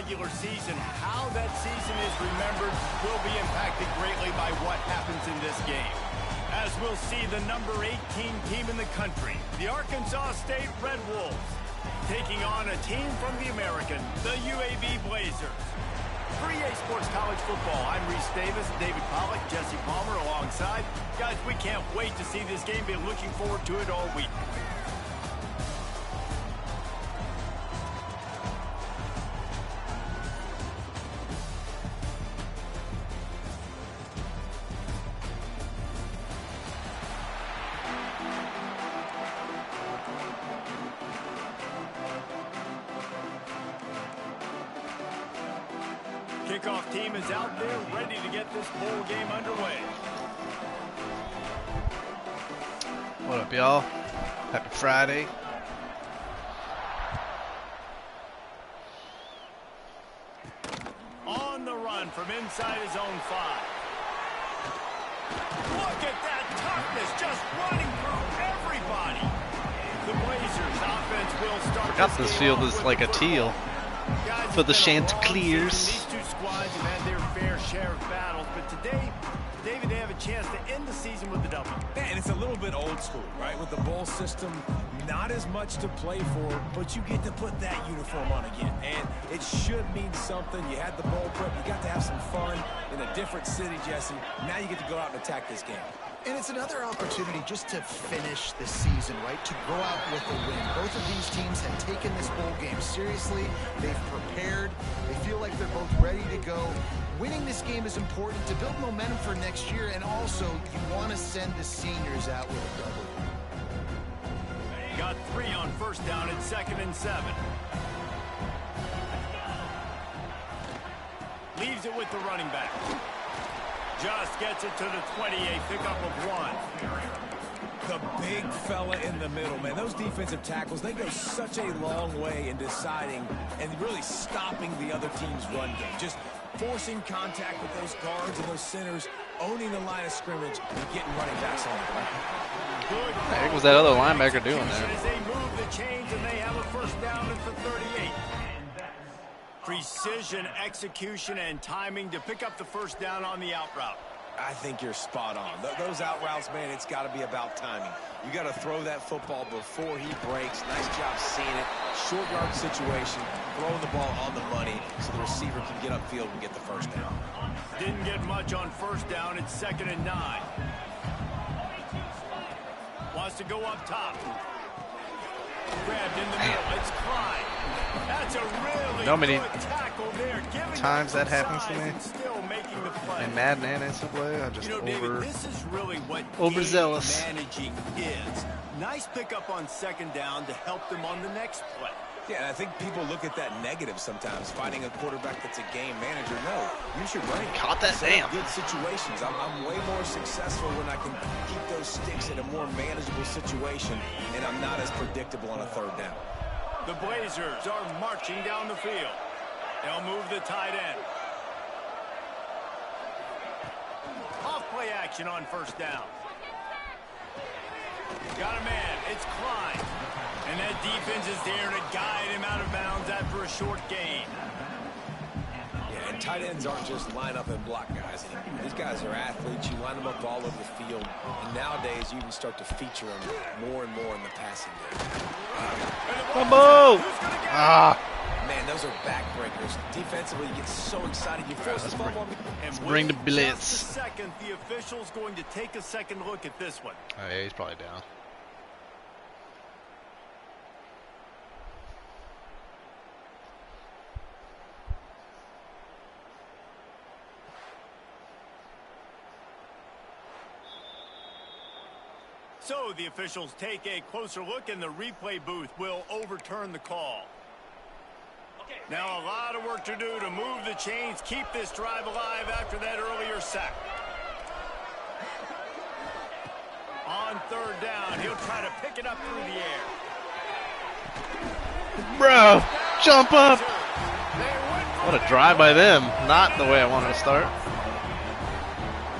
regular season, how that season is remembered will be impacted greatly by what happens in this game. As we'll see the number 18 team in the country, the Arkansas State Red Wolves, taking on a team from the American, the UAB Blazers. For EA Sports College Football, I'm Reese Davis, David Pollack, Jesse Palmer alongside. Guys, we can't wait to see this game. Been looking forward to it all week. Kickoff team is out there ready to get this bowl game underway. What up, y'all? Happy Friday. On the run from inside his own 5. Look at that toughness, just running through everybody. The Blazers offense will start. I got this field as like a teal. Guys, For the it's been a long Chanticleers. season. These two squads have had their fair share of battles, but today, David, they have a chance to end the season with a W. And it's a little bit old school, right? With the bowl system, not as much to play for, but you get to put that uniform on again. And it should mean something. You had the bowl prep. You got to have some fun in a different city, Jesse. Now you get to go out and attack this game. And it's another opportunity just to finish the season, right? To go out with a win. Both of these teams have taken this bowl game seriously. They've prepared. They feel like they're both ready to go. Winning this game is important to build momentum for next year, and also you want to send the seniors out with a W. Got 3 on first down and 2nd and 7. Leaves it with the running back. Just gets it to the 28, pickup of 1. The big fella in the middle, man. Those defensive tackles, they go such a long way in deciding and really stopping the other team's run game. Just forcing contact with those guards and those centers, owning the line of scrimmage, and getting running backs on the ground. Good. The heck was that other linebacker doing there? As they move the chains and they have a first down at the 38. Precision, execution, and timing to pick up the first down on the out route. I think you're spot on. Those out routes, man, it's got to be about timing. You got to throw that football before he breaks. Nice job seeing it. Short yard situation, throwing the ball on the money so the receiver can get upfield and get the first down. Didn't get much on first down. It's 2nd and 9. Wants to go up top. Grabbed in the middle. It's Klein. That's a really good tackle there. Times that happens to me. Still making the play. In Madden and NCAA, I just David, this is really what overzealous managing is. Nice pickup on 2nd down to help them on the next play. Yeah, and I think people look at that negative sometimes, finding a quarterback that's a game manager. No, use your brain. Caught that damn. Good situations. I'm way more successful when I can keep those sticks in a more manageable situation, and I'm not as predictable on a 3rd down. The Blazers are marching down the field. They'll move the tight end. Off play action on first down. Got a man. It's Klein. And that defense is there to guide him out of bounds after a short gain. Yeah, and tight ends aren't just line up and block guys anymore. These guys are athletes. You line them up all over the field. And nowadays, you can start to feature them more and more in the passing game. Combo! Ah! Man, those are backbreakers. Defensively, you get so excited. You force the ball on. Let's bring the blitz. Just a second, the official's going to take a second look at this one. Oh, yeah, he's probably down. So the officials take a closer look, and the replay booth will overturn the call. Now a lot of work to do to move the chains, keep this drive alive after that earlier sack. On 3rd down, he'll try to pick it up through the air. Bro, jump up! What a drive by them. Not the way I wanted to start.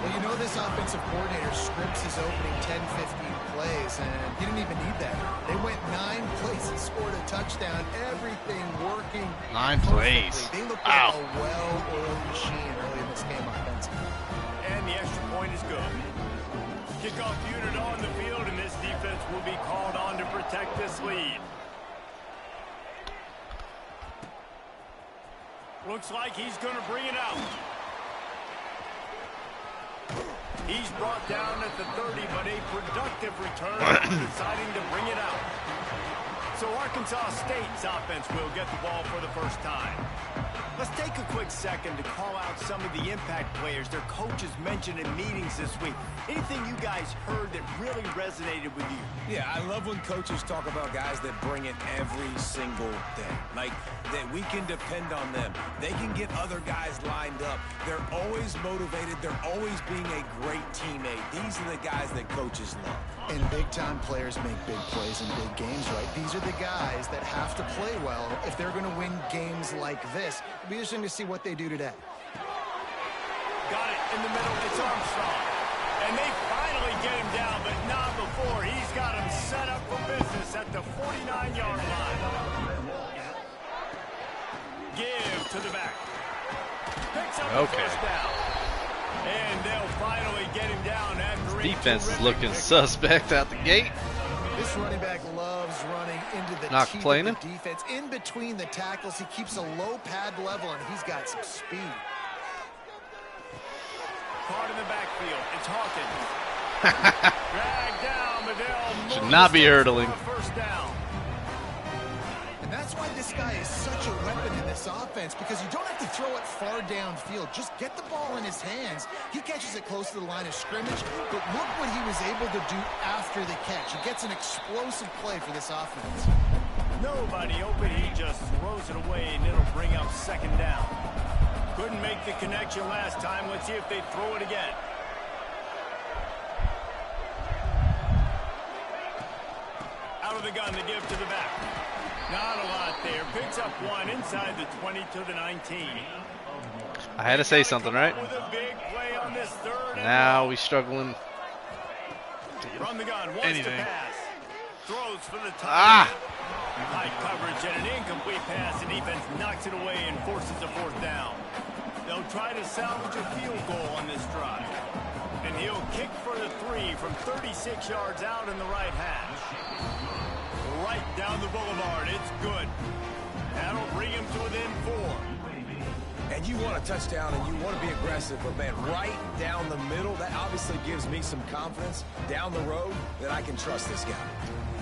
Well, you know this offensive coordinator scripts his opening 10, 15 plays, and he didn't even need that. They went 9 plays and scored a touchdown. Everything working 9 plays. They look Wow. like a well-oiled machine early in this game offensively. And the extra point is good. Kickoff unit on the field, and this defense will be called on to protect this lead. Looks like he's going to bring it out. He's brought down at the 30, but a productive return, deciding to bring it out. So Arkansas State's offense will get the ball for the first time. Let's take a quick second to call out some of the impact players their coaches mentioned in meetings this week. Anything you guys heard that really resonated with you? Yeah, I love when coaches talk about guys that bring it every single day. Like, that we can depend on them. They can get other guys lined up. They're always motivated. They're always being a great teammate. These are the guys that coaches love. And big-time players make big plays in big games, right? These are the guys that have to play well if they're going to win games like this. It'll be interesting to see what they do today. Got it in the middle. It's Armstrong. And they finally get him down, but not before. He's got him set up for business at the 49-yard line. Give to the back. Picks up the first down. And they'll finally get him down after Defense is looking suspect out the gate. This running back loves running into the Not teeth complaining. of the defense. In between the tackles, he keeps a low pad level, and he's got some speed. Caught in the backfield. It's Hawkins. Dragged down, but they'll Should not be hurdling. First down. And that's why this guy is such a weapon in this offense, because you don't have to throw it far downfield. Just get the ball in his hands. He catches it close to the line of scrimmage, but look what he was able to do after the catch. He gets an explosive play for this offense. Nobody open. He just throws it away, and it'll bring up second down. Couldn't make the connection last time. Let's see if they throw it again. Out of the gun to give to the back. Not a lot there. Picks up one inside the 20 to the 19. I had to say something, right? With a big play on this third. Now we struggling. Run the gun. Wants Anything. to pass. Throws for the top. Ah! High coverage and an incomplete pass. The defense knocks it away and forces a fourth down. They'll try to salvage a field goal on this drive. And he'll kick for the 3 from 36 yards out in the right hash. Right down the boulevard. It's good. That'll bring him to within 4. And you want a touchdown and you want to be aggressive, but man, right down the middle, that obviously gives me some confidence down the road that I can trust this guy.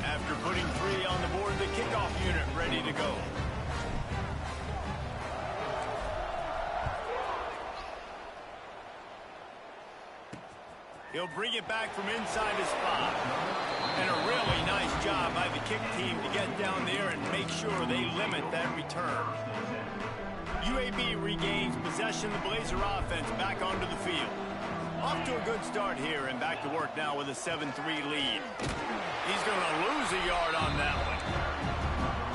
After putting 3 on the board, the kickoff unit ready to go. He'll bring it back from inside his spot. And a really nice job by the kick team to get down there and make sure they limit that return. UAB regains possession of the Blazer offense back onto the field. Off to a good start here and back to work now with a 7-3 lead. He's going to lose a yard on that one.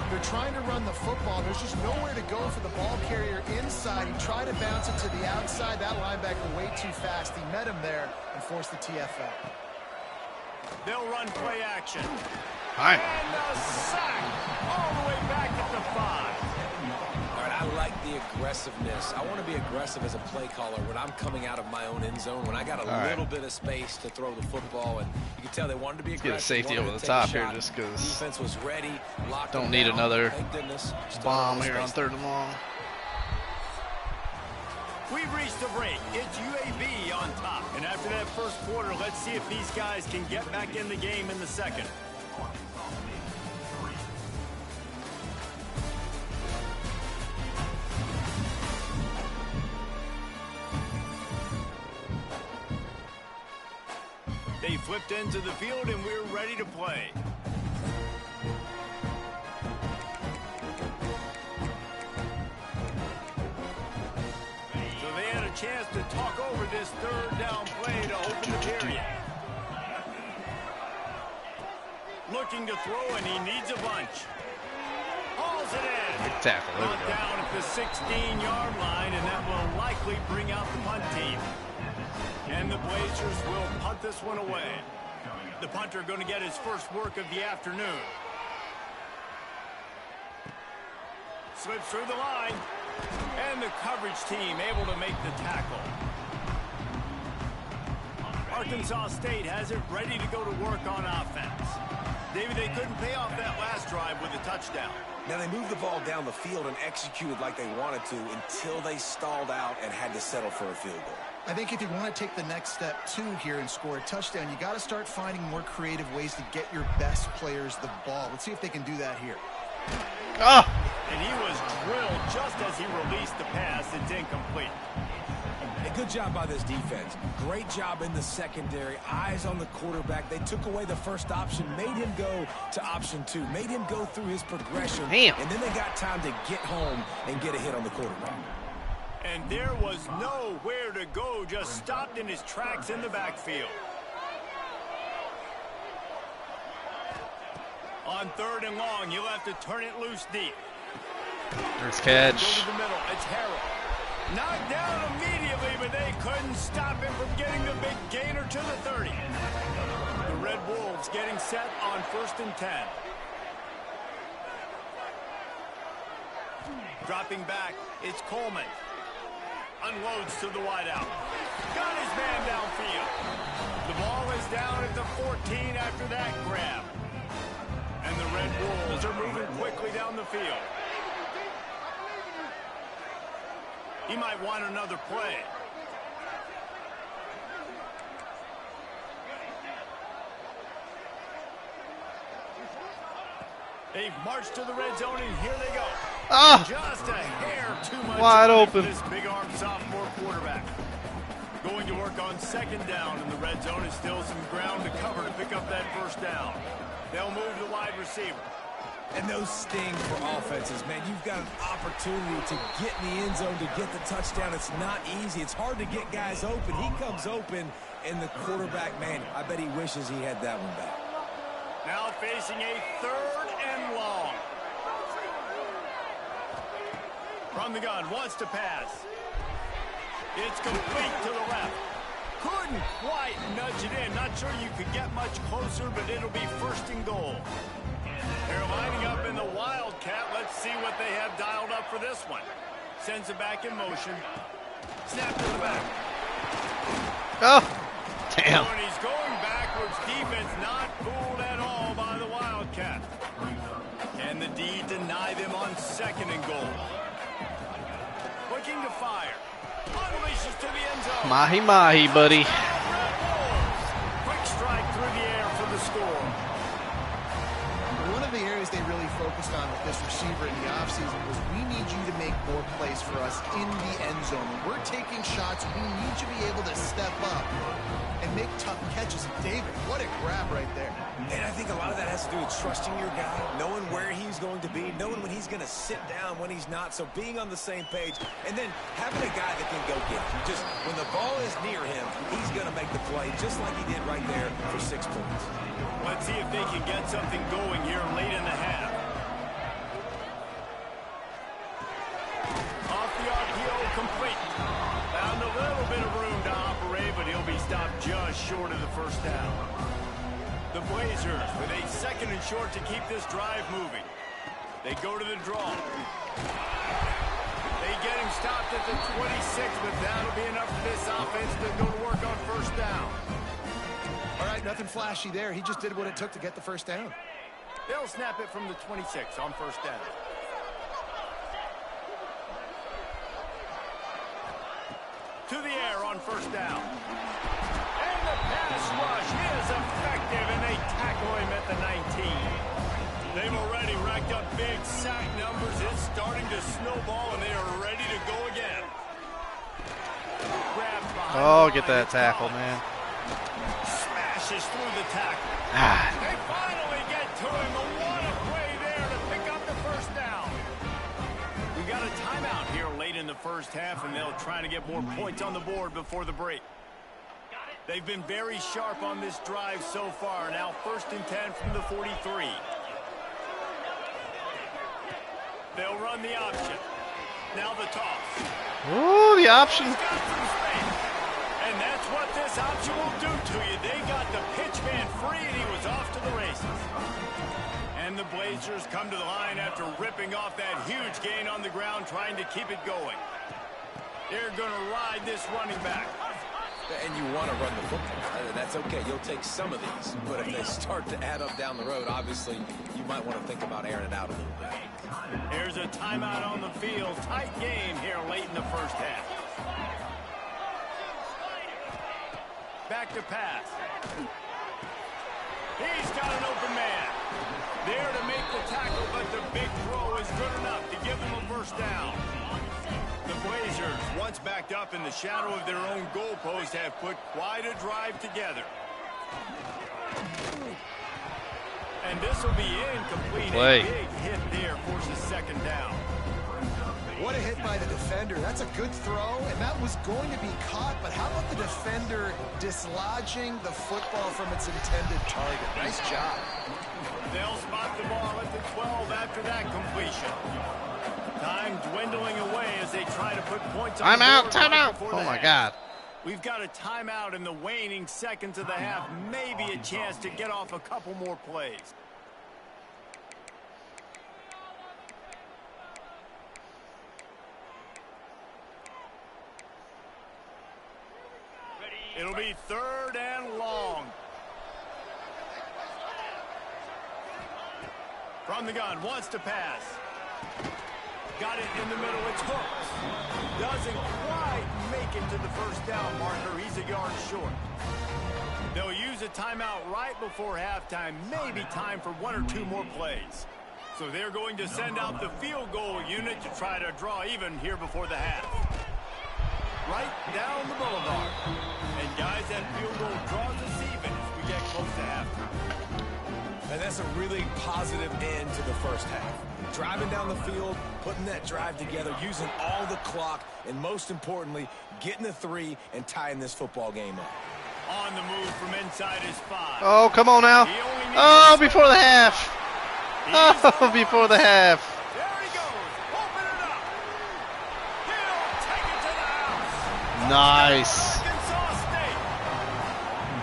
They're trying to run the football. There's just nowhere to go for the ball carrier inside. He tried to bounce it to the outside. That linebacker way too fast. He met him there and forced the TFL. They'll run play action. Hi. And a sack all the way back at the 5. All right, I like the aggressiveness. I want to be aggressive as a play caller when I'm coming out of my own end zone, when I got a little bit of space to throw the football, and you can tell they wanted to be aggressive. Get a safety wanted over to the take a top here shot. just because Defense was ready, locked don't them need down. another Thank goodness. Just bomb a here little on space 3rd and long. We've reached the break. It's UAB on top. And after that first quarter, let's see if these guys can get back in the game in the second. They flipped into the field, and we're ready to play. So they had a chance to talk over this third down play to open the period. Looking to throw, and he needs a bunch. Hauls it in. Good tackle. There we Brought go. down at the 16-yard line, and that will likely bring out the punt team. And the Blazers will punt this one away. The punter going to get his first work of the afternoon. Slips through the line. And the coverage team able to make the tackle. Arkansas State has it ready to go to work on offense. David, they couldn't pay off that last drive with a touchdown. Now, they moved the ball down the field and executed like they wanted to until they stalled out and had to settle for a field goal. I think if you want to take the next step, too, here and score a touchdown, you got to start finding more creative ways to get your best players the ball. Let's see if they can do that here. Oh. And he was drilled just as he released the pass. It's incomplete. A good job by this defense. Great job in the secondary. Eyes on the quarterback. They took away the first option, made him go to option 2, made him go through his progression. Damn. And then they got time to get home and get a hit on the quarterback. And there was nowhere to go, just stopped in his tracks in the backfield. On 3rd and long, you'll have to turn it loose deep. Nice catch. Go to the middle. It's Harold. Knocked down immediately, but they couldn't stop him from getting the big gainer to the 30. The Red Wolves getting set on 1st and 10. Dropping back, it's Coleman. Unloads to the wideout. Got his man downfield. The ball is down at the 14 after that grab. And the Red Wolves are moving quickly down the field. He might want another play. They've marched to the red zone, and here they go. Ah. Just a hair too much Wide open. for this big-arm sophomore quarterback. Going to work on 2nd down in the red zone. Is still some ground to cover to pick up that 1st down. They'll move the wide receiver. And those sting for offenses, man. You've got an opportunity to get in the end zone, to get the touchdown. It's not easy. It's hard to get guys open. He comes open, and the quarterback, man, I bet he wishes he had that one back. Now facing a 3rd and long. From the gun, wants to pass. It's complete to the left. Couldn't quite nudge it in. Not sure you could get much closer, but it'll be 1st and goal. They're lining up in the Wildcat. Let's see what they have dialed up for this one. Sends it back in motion. Snap to the back. Oh, damn. When he's going backwards, defense not fooled at all by the Wildcat. Can the D deny them on 2nd and goal? Looking to fire. Unleashes to the end zone. Mahi, buddy. Quick strike through the air for the score. One of the areas they really focused on with this receiver in the offseason was we need you to make more plays for us in the end zone. When we're taking shots, we need you to be able to step up and make tough catches. David, what a grab right there. And I think a lot of that has to do with trusting your guy, knowing where he's going to be, knowing when he's going to sit down, when he's not. So being on the same page, and then having a guy that can go get it. Just when the ball is near him, he's going to make the play, just like he did right there for 6 points. Let's see if they can get something going here late in the half. Off the RPO, complete. Found a little bit of room to operate, but he'll be stopped just short of the 1st down. The Blazers with a 2nd and short to keep this drive moving. They go to the draw. They get him stopped at the 26, but that'll be enough for this offense to go to work on 1st down. All right, nothing flashy there. He just did what it took to get the 1st down. They'll snap it from the 26 on 1st down. To the air on 1st down. And the pass rush is effective, and they tackle him at the 19. They've already racked up big sack numbers. It's starting to snowball, and they are ready to go again. Oh, get that tackle, man. Smashes through the tackle. Ah. They finally get to him. What a play there to pick up the 1st down. We got a timeout here late in the 1st half, and they'll try to get more points on the board before the break. They've been very sharp on this drive so far. Now 1st and 10 from the 43. They'll run the option. Now the toss. Ooh, the option. And that's what this option will do to you. They got the pitch man free, and he was off to the races. And the Blazers come to the line after ripping off that huge gain on the ground, trying to keep it going. They're going to ride this running back. And you want to run the football. That's okay. You'll take some of these. But if they start to add up down the road, obviously, you might want to think about airing it out a little bit. Here's a timeout on the field. Tight game here late in the first half. Back to pass. He's got an open man. There to make the tackle, but the big throw is good enough to give them a first down. The Blazers, once backed up in the shadow of their own goalpost, have put quite a drive together. And this will be incomplete. A big hit there forces second down. What a hit by the defender. That's a good throw, and that was going to be caught, but how about the defender dislodging the football from its intended target? Nice job. They'll spot the ball at the 12 after that completion. Time dwindling away as they try to put points on the board. Timeout! Oh my God. We've got a timeout in the waning seconds of the half. Maybe a chance to get off a couple more plays. It'll be 3rd and long. From the gun, wants to pass. Got it in the middle, it's hooked. Doesn't quite make it to the first down marker. He's a yard short. They'll use a timeout right before halftime. Maybe time for 1 or 2 more plays. So they're going to send out the field goal unit to try to draw even here before the half. Right down the boulevard. And guys, that field goal draws us even as we get close to halftime. And that's a really positive end to the first half. Driving down the field, putting that drive together, using all the clock, and most importantly, getting the 3 and tying this football game up. On the move from inside his 5. Oh, come on now. Oh, before the half. Oh, before the half. There he goes. Open it up. He'll take it to the house. Nice. Arkansas State.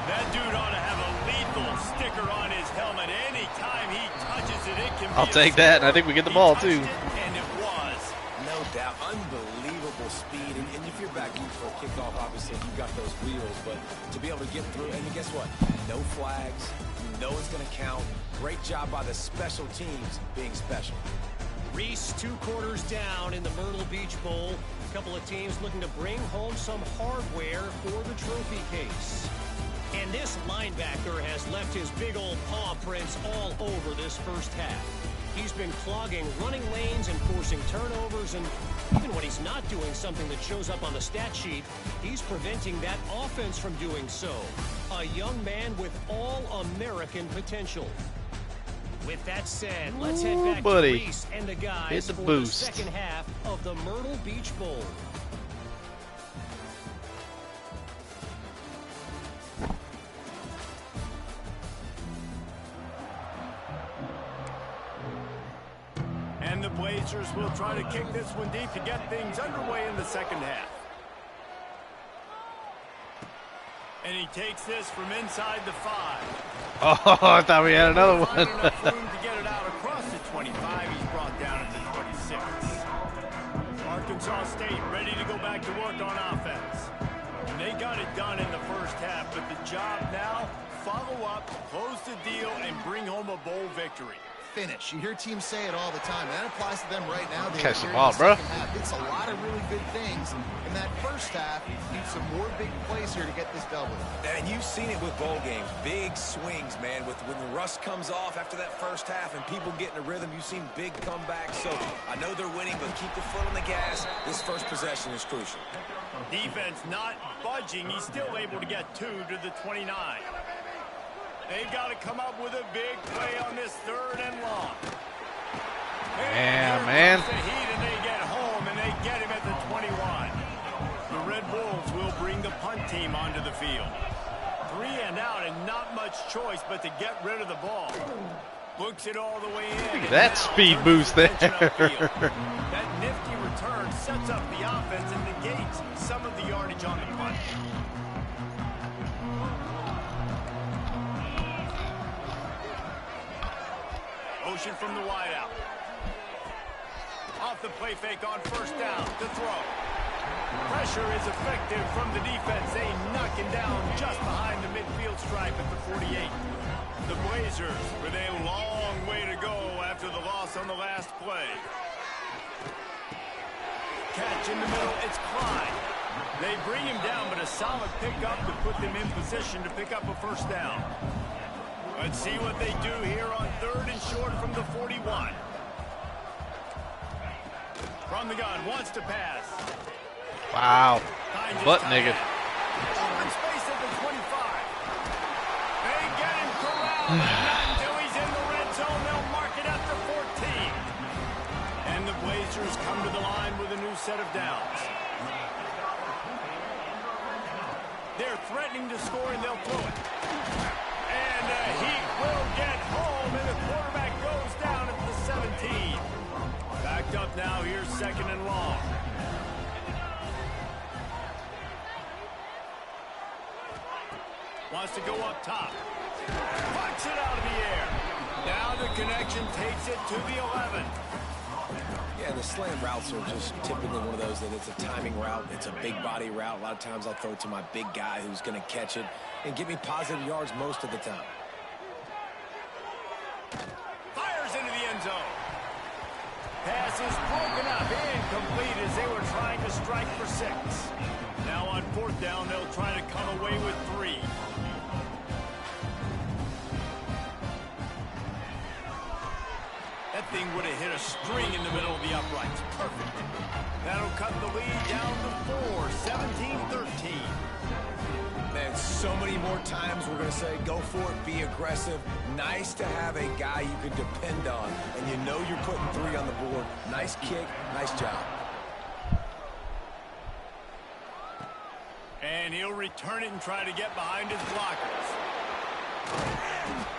That dude ought to have a lethal sticker on his helmet. Anytime he touches it, it can be I'll take that, and I think we get the ball, too. And it was. No doubt. Unbelievable speed. And if you're back for a kickoff, obviously, you've got those wheels. But to be able to get through, and guess what? No flags. You know it's going to count. Great job by the special teams being special. Reese 2 quarters down in the Myrtle Beach Bowl. A couple of teams looking to bring home some hardware for the trophy case. And this linebacker has left his big old paw prints all over this first half. He's been clogging running lanes and forcing turnovers, and even when he's not doing something that shows up on the stat sheet, he's preventing that offense from doing so. A young man with all-American potential. With that said, let's head back to Reese and the guys for the second half of the Myrtle Beach Bowl. And the Blazers will try to kick this one deep to get things underway in the second half. And he takes this from inside the 5. Oh, I thought we had another one. Enough room to get it out across the 25. He's brought down at the 26. Arkansas State ready to go back to work on offense. And they got it done in the first half, but the job now, follow up, close the deal, and bring home a bowl victory. Finish. You hear teams say it all the time. That applies to them right now. They catch the ball, bro. It's a lot of really good things in that first half. You need some more big plays here to get this W. And you've seen it with bowl games. Big swings, man. When the rust comes off after that first half and people get in a rhythm, you've seen big comebacks. So I know they're winning, but keep the foot on the gas. This first possession is crucial. Defense not budging. He's still able to get 2 to the 29. They've got to come up with a big play on this 3rd and long. Yeah, man. The heat, and they get home, and they get him at the 21. The Red Bulls will bring the punt team onto the field. 3 and out, and not much choice but to get rid of the ball. Looks it all the way in. Look at that speed boost there. That nifty return sets up the offense and negates some of the yardage on the punt. motion from the wideout. Off the play fake on first down to throw. Pressure is effective from the defense. They knock him down just behind the midfield stripe at the 48. The Blazers with a long way to go after the loss on the last play. Catch in the middle, it's Clyde. They bring him down, but a solid pickup to put them in position to pick up a first down. Let's see what they do here on 3rd and short from the 41. From the gun, wants to pass. Wow. Butt naked. Open space at the 25. They get him corralled. Not until he's in the red zone. They'll mark it at the 14. And the Blazers come to the line with a new set of downs. They're threatening to score, and they'll throw it. And he will get home, and the quarterback goes down at the 17. Backed up now, here's 2nd and long. Wants to go up top. Pucks it out of the air. Now the connection takes it to the 11. Yeah, the slant routes are just typically one of those that it's a timing route. It's a big body route. A lot of times I'll throw it to my big guy who's going to catch it and give me positive yards most of the time. Fires into the end zone. Pass is broken up, incomplete as they were trying to strike for 6. Now on 4th down, they'll try to come away with 3. That thing would have hit a string in the middle of the uprights. Perfect. That'll cut the lead down to 4, 17-13. Man, so many more times we're going to say, go for it, be aggressive. Nice to have a guy you can depend on, and you know you're putting 3 on the board. Nice kick, nice job. And he'll return it and try to get behind his blockers.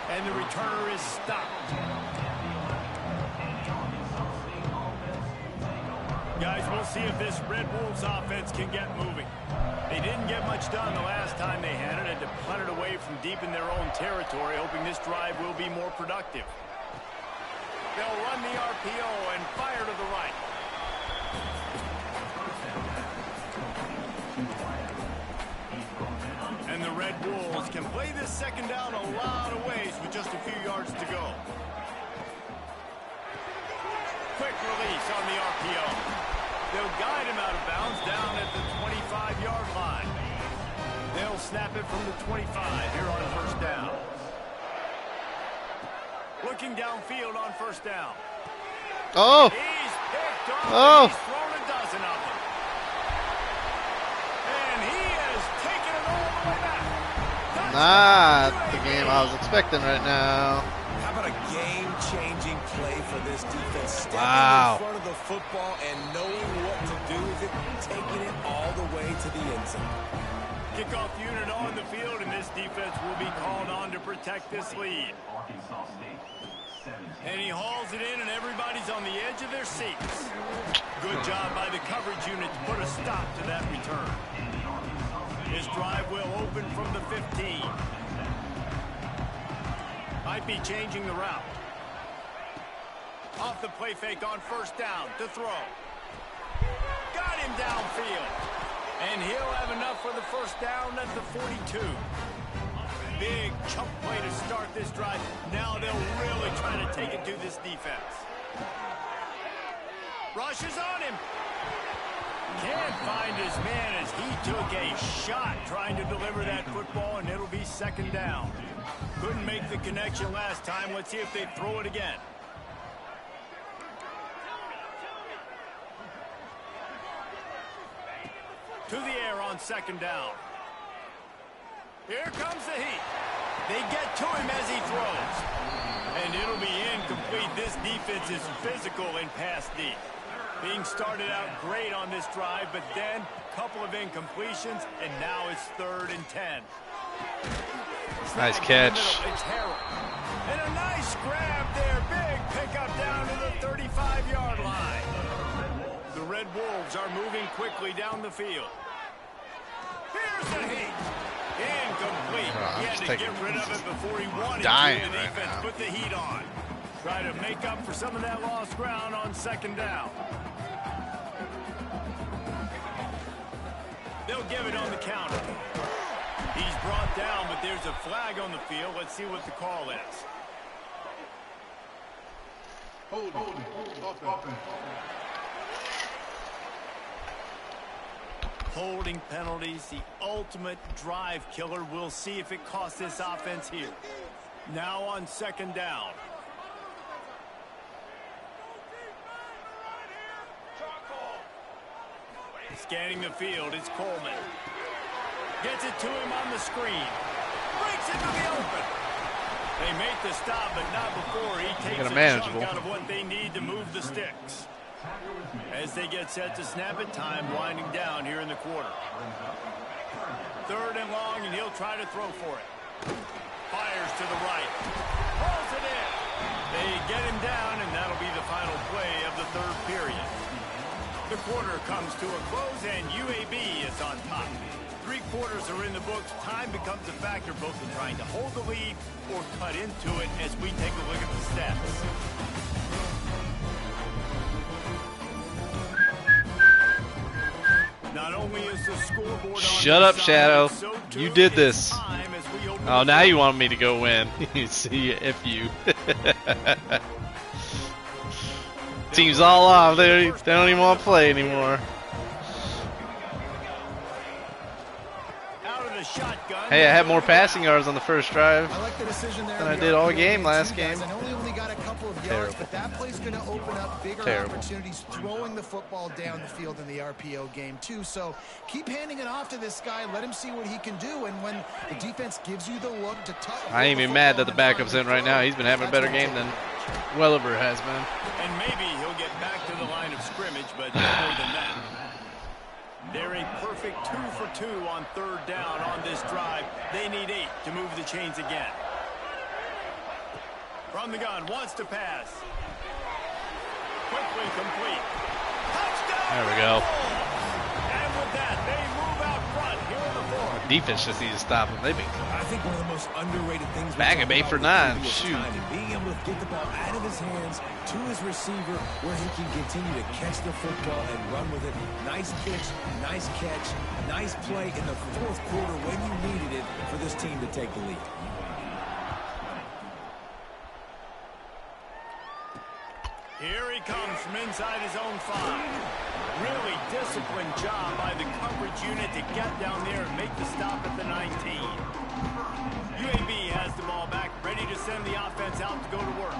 And the returner is stopped. Guys, we'll see if this Red Wolves offense can get moving. They didn't get much done the last time they had it, and to punt it away from deep in their own territory, hoping this drive will be more productive. They'll run the RPO and fire to the right. And the Red Wolves can play this 2nd down a lot of ways with just a few yards to go. Quick release on the RPO. They'll guide him out of bounds down at the 25-yard line. They'll snap it from the 25 here on 1st down. Looking downfield on 1st down. Oh! He's picked off. He's thrown a dozen of them. And he has taken it all the way back. Not the game I was expecting right now. How about a game-changing play for this defense? Stepping Wow. in front of the football and knowing what to do with it, taking it all the way to the end zone. Kickoff unit on the field, and this defense will be called on to protect this lead. And he hauls it in, and everybody's on the edge of their seats. Good job by the coverage unit to put a stop to that return. This drive will open from the 15. Might be changing the route. Off the play fake on 1st down to throw. Got him downfield. And he'll have enough for the 1st down at the 42. Big chunk play to start this drive. Now they'll really try to take it to this defense. Rushes on him. Can't find his man as he took a shot trying to deliver that football, and it'll be 2nd down. Couldn't make the connection last time. Let's see if they throw it again. To the air on 2nd down. Here comes the heat. They get to him as he throws. And it'll be incomplete. This defense is physical in pass deep. Being started out great on this drive, but then a couple of incompletions, and now it's 3rd and 10. Nice catch. It's Harold. And a nice grab there. Big pickup down to the 35-yard line. The Red Wolves are moving quickly down the field. Here's the heat. Incomplete. He had to get rid of it before he wanted to. The defense put the heat on. Try to make up for some of that lost ground on second down. They'll give it on the counter. He's brought down, but there's a flag on the field. Let's see what the call is. Holding penalties, the ultimate drive killer. We'll see if it costs this offense here. Now on second down. Scanning the field, it's Coleman. Gets it to him on the screen. Breaks into the open. They make the stop, but not before he takes a chunk out of what they need to move the sticks. As they get set to snap it, time winding down here in the quarter. Third and long, and he'll try to throw for it. Fires to the right. Pulls it in. They get him down, and that'll be the final play of the third period. The quarter comes to a close, and UAB is on top. 3 quarters are in the books. Time becomes a factor both in trying to hold the lead or cut into it as we take a look at the stats. Not only is the scoreboard on Shut up, Shadow. so You did this. time as we open Oh, the now you want me to go win. See, if you. Team's all off. They don't even want to play anymore. out of the shotgun. Hey, I had more passing yards on the first drive I like the decision there than I on did the all RPO game last too, game. guys. I know he only got a couple of yards, Terrible. but that play's going to open up bigger Terrible. opportunities throwing the football down the field in the RPO game too. So keep handing it off to this guy. Let him see what he can do. And when the defense gives you the look to touch, I ain't even mad that the backup's in right now. He's been having a better game than Welliver has been. And maybe he'll get back to the line of scrimmage, but no more than that. They're a perfect 2 for 2 on third down on this drive. They need 8 to move the chains again. From the gun, wants to pass. Quickly complete. Touchdown! There we go. And with that, they move out front here in the fourth. Defense just needs to stop him. They've been I think one of the most underrated things Back him 8 for 9. Shoot. being able to get the ball out of his hands to his receiver where he can continue to catch the football and run with it. Nice pitch, nice catch, nice play in the fourth quarter when you needed it for this team to take the lead. Here he comes from inside his own 5. Really disciplined job by the coverage unit to get down there and make the stop at the 19. UAB has the ball back, ready to send the offense out to go to work.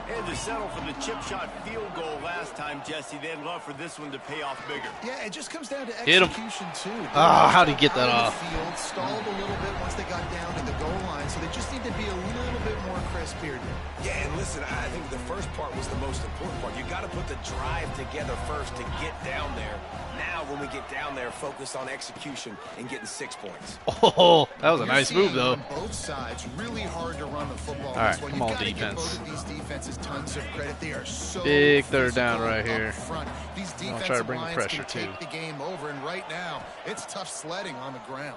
They had to settle for the chip shot field goal last time, Jesse. They'd love for this one to pay off bigger. Yeah, it just comes down to Hit him. execution too. Oh, how'd he get that Out off? of the field, stalled a little bit once they got down to the goal line, so they just need to be a little bit more crisp here. Yeah, and listen, I think the first part was the most important part. You got to put the drive together first to get down there. Now, when we get down there, focus on execution and getting 6 points. Oh, that was a You're nice move, seeing though. on both sides, really hard to run the football. All right, This one. come You've on, got to give defense. both of these defenses tons of credit. They are so Big third down right physical here. up front. These I'll try to defensive bring the lines pressure, can take too. the game over, and right now, it's tough sledding on the ground.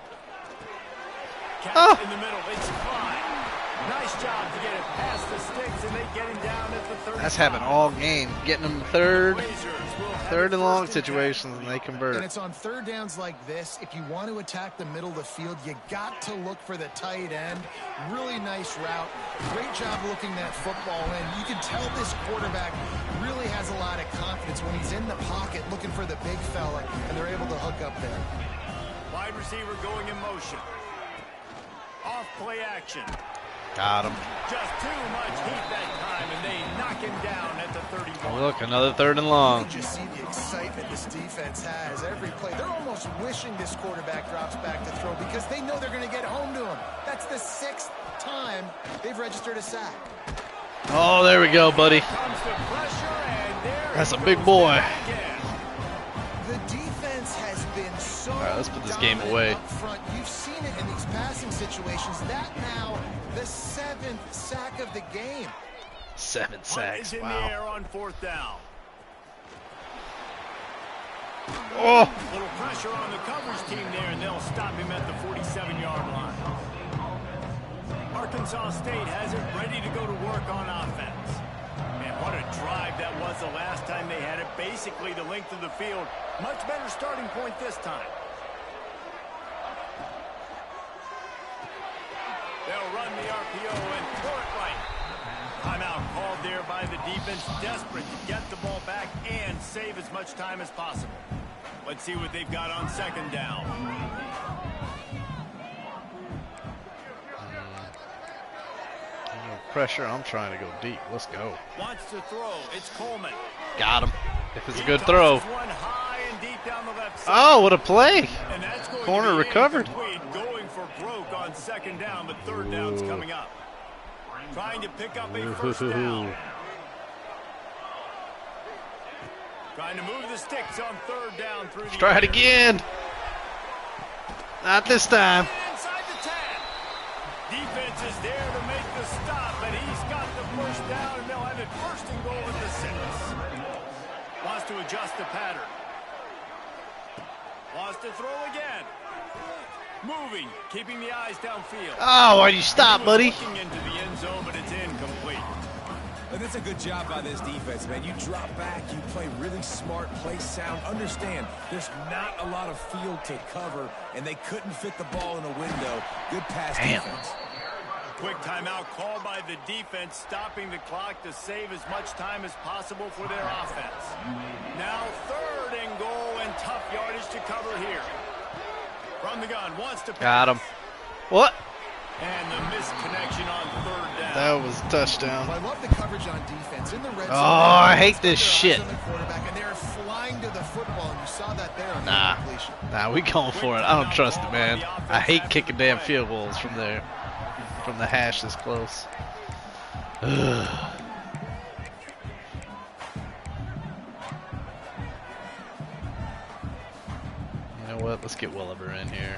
Catch in the middle, it's fine. Nice job to get it past the sticks, and they get him down at the 35. That's happened all game. Getting them third Blazers will have and it long first and 10. situations, and they And convert. it's on third downs like this. If you want to attack the middle of the field, you got to look for the tight end. Really nice route. Great job looking that football in. You can tell this quarterback really has a lot of confidence when he's in the pocket looking for the big fella, and they're able to hook up there. Wide receiver going in motion. Off play action. Got him. Just too much heat that time, and they knock him down at the 31. Look, another third and long. You can just see the excitement this defense has every play. They're almost wishing this quarterback drops back to throw because they know they're going to get home to him. That's the 6th time they've registered a sack. Oh, there we go, buddy. Comes the pressure, and there That's he a big goes boy. again. The defense has been so right, let's put this game away. up front. You've seen it in these passing situations. That now the 7th sack of the game. 7 Punt sacks. is in the Wow. air on fourth down. Oh, Little pressure on the coverage team there, and they'll stop him at the 47-yard line. Arkansas State has it ready to go to work on offense. And what a drive that was the last time they had it. Basically the length of the field. Much better starting point this time. They'll run the RPO and throw it right. Timeout called there by the defense, desperate to get the ball back and save as much time as possible. Let's see what they've got on second down. Pressure, I'm trying to go deep. Let's go. Wants to throw. It's Coleman. Got him. If it's a good throw. One high and deep down the left side. Oh, what a play. And that's going Corner to be recovered. Going for broke on second down, but third down's coming up. Trying to pick up a first down. Trying to move the sticks on third down through the Try it again. Not this time. Inside the 10. Defense is there to make the stop, but he's got the first down, and they'll have it first and goal at the 6. Wants to adjust the pattern. Wants to throw again. Moving, keeping the eyes downfield. Oh, why'd you stop, buddy? Looking into the end zone, but it's incomplete. And that's a good job by this defense, man. You drop back, you play really smart, play sound. Understand, there's not a lot of field to cover, and they couldn't fit the ball in a window. Good pass defense. Quick timeout called by the defense, stopping the clock to save as much time as possible for their offense. Now third and goal, and tough yardage to cover here. From the gun, wants to pass. Got him. What? And the missed connection on third down. That was a touchdown. Well, I love the coverage on defense in the red zone. Oh, I hate this shit. On the quarterback, and they're flying to the football, and you saw that there on Nah, the completion. nah, we going for it. I don't trust it, man. I hate kicking damn field goals from there, from the hash this close. Ugh. You know what? Let's get Williver in here.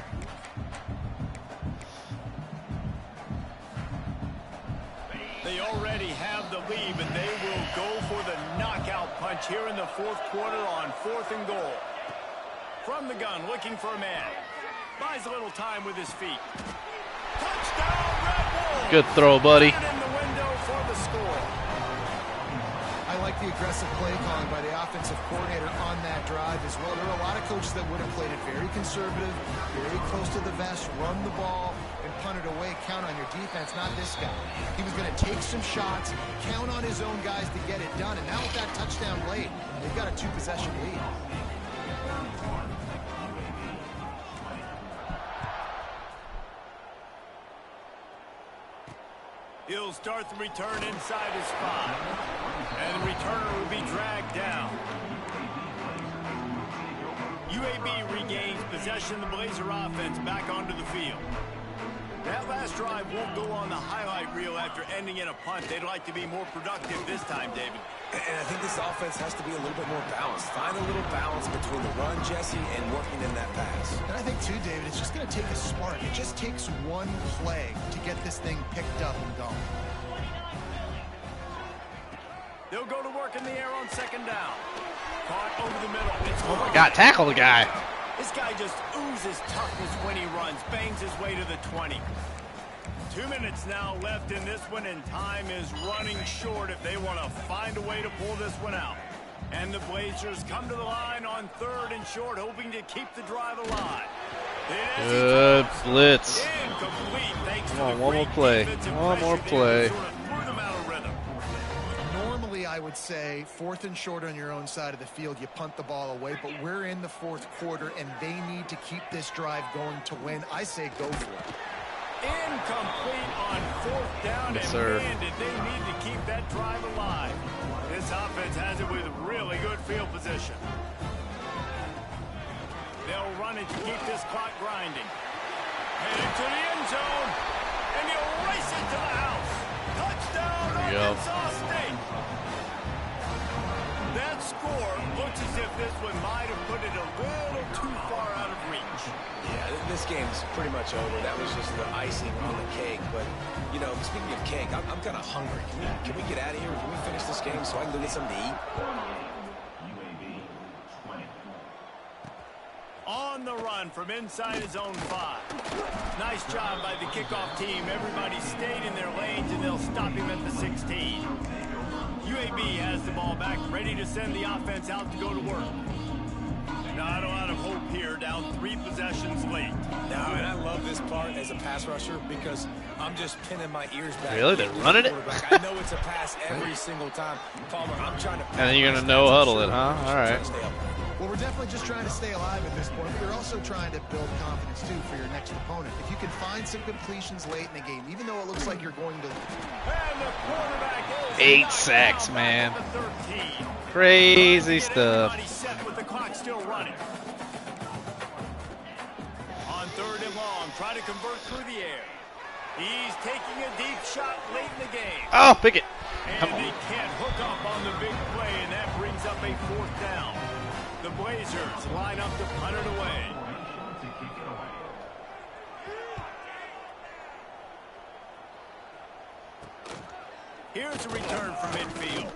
They already have the lead, and they will go for the knockout punch here in the fourth quarter on 4th and goal. From the gun, looking for a man. Buys a little time with his feet. Touchdown, Red Wolves! Good throw, buddy. In the window for the score. I like the aggressive play calling by the offensive coordinator on that drive as well. There are a lot of coaches that would have played it very conservative, very close to the vest, run the ball, and punt it away. Count on your defense, not this guy. He was going to take some shots, count on his own guys to get it done. And now with that touchdown late, they've got a 2-possession lead. He'll start the return inside his 5. And the returner will be dragged down. UAB regains possession of the Blazer offense back onto the field. That last drive won't go on the highlight reel after ending in a punt. They'd like to be more productive this time, David. And I think this offense has to be a little bit more balanced. Find a little balance between the run, Jesse, and working in that pass. And I think, too, David, it's just going to take a spark. It just takes one play to get this thing picked up and going. They'll go to work in the air on second down. Caught over the middle. It's Oh my God, tackle the guy. This guy just oozes toughness when he runs, bangs his way to the 20. 2 minutes now left in this one, and time is running short if they want to find a way to pull this one out. And the Blazers come to the line on 3rd and short, hoping to keep the drive alive. Good blitz. Incomplete, thanks Come to on, the one more great play. defensive One more pressure there that play. sort of threw them out of rhythm. Normally, I would say 4th and short on your own side of the field, you punt the ball away, but we're in the 4th quarter, and they need to keep this drive going to win. I say go for it. Incomplete on 4th down, Yes, and sir. man, did they need to keep that drive alive. This offense has it with really good field position. They'll run it to keep this clock grinding. Headed to the end zone, and he'll race it to the house. Touchdown, There you go. Arkansas State. That score looks as if this one might have put it a little too far out of reach. Yeah, this game's pretty much over. That was just the icing on the cake. But, you know, speaking of cake, I'm kind of hungry. Can we get out of here? Can we finish this game so I can go get something to eat? On the run from inside his own 5. Nice job by the kickoff team. Everybody stayed in their lanes, and they'll stop him at the 16. UAB has the ball back, ready to send the offense out to go to work. Not a lot of hope here, down 3 possessions late. Now, and I love this part as a pass rusher because I'm just pinning my ears back. Really? They're running it? I know it's a pass every single time. Palmer, I'm trying to... And then you're going to no huddle it, huh? All right. Well, we're definitely just trying to stay alive at this point, but you're also trying to build confidence, too, for your next opponent. If you can find some completions late in the game, even though it looks like you're going to... And the quarterback is 8 sacks, man. Crazy stuff. Set with the clock still running. On 3rd and long, trying to convert through the air. He's taking a deep shot late in the game. Oh, pick it. And he can't hook up on the big play, and that brings up a 4th down. The Blazers line up to punt it away. Here's a return from midfield.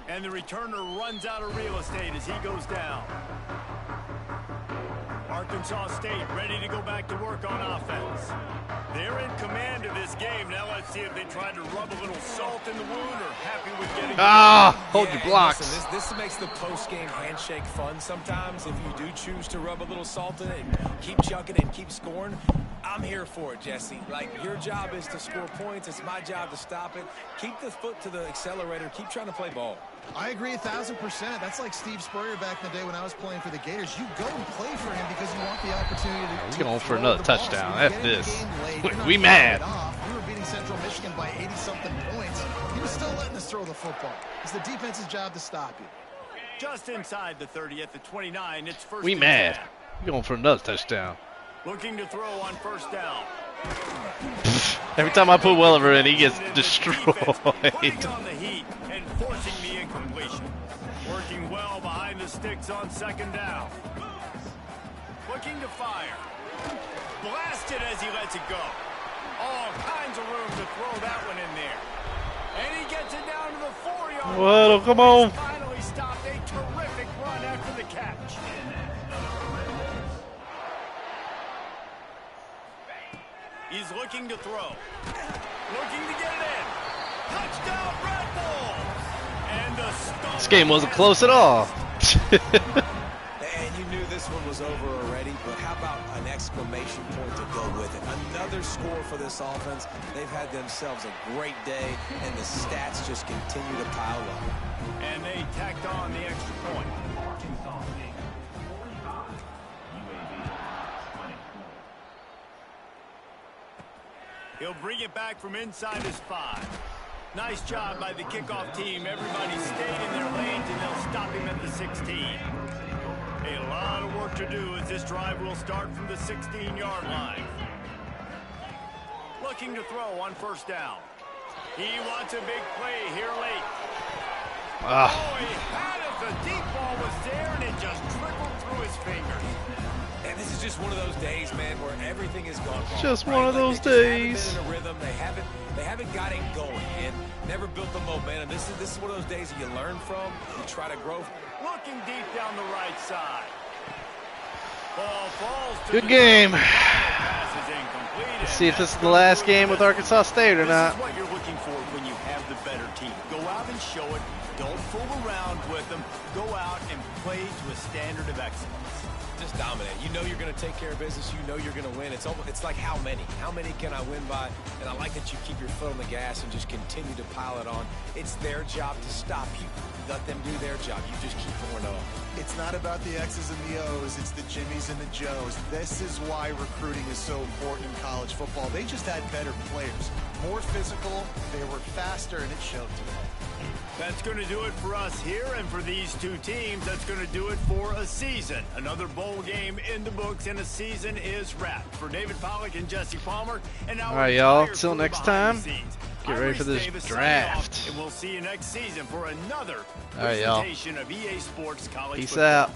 And the returner runs out of real estate as he goes down. Arkansas State ready to go back to work on offense. They're in command of this game. Now let's see if they try to rub a little salt in the wound or happy with getting... Hold your blocks. Listen, this makes the post-game handshake fun sometimes. If you do choose to rub a little salt in it and keep chucking and keep scoring, I'm here for it, Jesse. Like, your job is to score points. It's my job to stop it. Keep the foot to the accelerator. Keep trying to play ball. I agree 1,000%. That's like Steve Spurrier back in the day when I was playing for the Gators. You go and play for him because you want the opportunity to... He's going for another touchdown. So F this. We mad. We were beating Central Michigan by 80-something points. He was still letting us throw the football. It's the defense's job to stop you. Just inside the 30 at the 29. It's first. We mad. We're going for another touchdown. Looking to throw on 1st down. Every time I put Welliver in, he gets destroyed. Putting on the heat and forcing the incompletion. Working well behind the sticks on 2nd down. Looking to fire. Blasted as he lets it go. All kinds of room to throw that one in there. And he gets it down to the 4-yard line. Well, come on. Finally stopped a terrific run after the catch. He's looking to throw. Looking to get it in. Touchdown, Red Bull! And the stop. This game wasn't close at all. And you knew this one was over already, but how about an exclamation point to go with it? Another score for this offense. They've had themselves a great day, and the stats just continue to pile up. And they tacked on the extra point. He'll bring it back from inside his 5. Nice job by the kickoff team. Everybody stayed in their lanes, and they'll stop him at the 16. A lot of work to do as this drive will start from the 16-yard line. Looking to throw on 1st down. He wants a big play here late. Oh, he had it. The deep ball was there, and it just trickled through his fingers. And this is just one of those days, man, where everything is gone wrong. Just right? one of those days. They just haven't been in a rhythm. They haven't got it going, and never built the momentum. This is one of those days that you learn from. You try to grow. Looking deep down the right side. Ball falls to Good the game. pass is incomplete. Let's see if this is the last game with Arkansas State or not. This is what you're looking for when you have the better team. Go out and show it. Don't fool around with them. Go out and play to a standard of excellence. Just dominate. You know you're going to take care of business. You know you're going to win. It's like how many? How many can I win by? And I like that you keep your foot on the gas and just continue to pile it on. It's their job to stop you. Let them do their job. You just keep going on. It's not about the X's and the O's. It's the Jimmies and the Joes. This is why recruiting is so important in college football. They just had better players. More physical. They were faster, and it showed today. That's going to do it for us here, and for these two teams, that's going to do it for a season. Another bowl game in the books, and a season is wrapped. For David Pollack and Jesse Palmer, and our All right, y'all. entire Till crew next behind the time. scenes. Get ready for this Davis draft. signing off, and we'll see you next season for another All right, y'all. presentation of EA Sports College Peace Football. out.